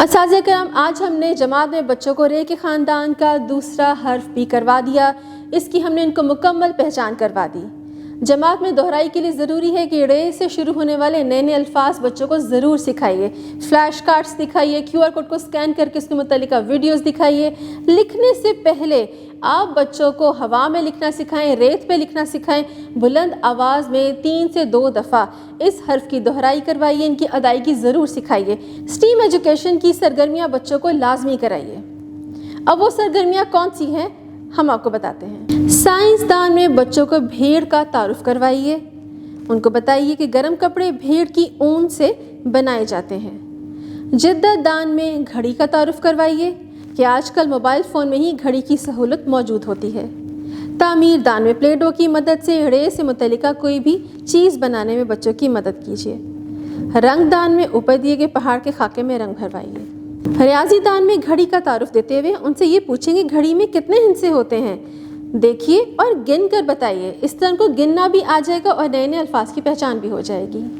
اساتذہ کرام، آج ہم نے جماعت میں بچوں کو رے کے خاندان کا دوسرا حرف بھی کروا دیا۔ اس کی ہم نے ان کو مکمل پہچان کروا دی۔ جماعت میں دہرائی کے لیے ضروری ہے کہ رے سے شروع ہونے والے نئے نئے الفاظ بچوں کو ضرور سکھائیے۔ فلیش کارڈز دکھائیے، QR کوڈ کو سکین کر کے اس کے متعلقہ ویڈیوز دکھائیے۔ لکھنے سے پہلے آپ بچوں کو ہوا میں لکھنا سکھائیں، ریت پہ لکھنا سکھائیں۔ بلند آواز میں 3 سے 2 دفعہ اس حرف کی دہرائی کروائیے، ان کی ادائیگی ضرور سکھائیے۔ اسٹیم ایجوکیشن کی سرگرمیاں بچوں کو لازمی کرائیے۔ اب وہ سرگرمیاں کون سی ہیں ہم آپ کو بتاتے ہیں۔ سائنسدان میں بچوں کو بھیڑ کا تعارف کروائیے۔ ان کو بتائیے کہ گرم کپڑے بھیڑ کی اون سے بنائے جاتے ہیں۔ جدت دان میں گھڑی کا تعارف کروائیے کہ آج کل موبائل فون میں ہی گھڑی کی سہولت موجود ہوتی ہے۔ تعمیر دان میں پلے ڈو کی مدد سے رے سے متعلقہ کوئی بھی چیز بنانے میں بچوں کی مدد کیجیے۔ رنگ دان میں اوپر دیے گئے پہاڑ کے خاکے میں رنگ بھروائیے۔ ریاضی دان میں گھڑی کا تعارف دیتے ہوئے ان سے یہ پوچھیں کہ گھڑی میں کتنے ہندسے ہوتے ہیں، دیکھیے اور گن کر بتائیے۔ اس طرح ان کو گننا بھی آ جائے گا اور نئے نئے الفاظ کی پہچان بھی ہو جائے گی۔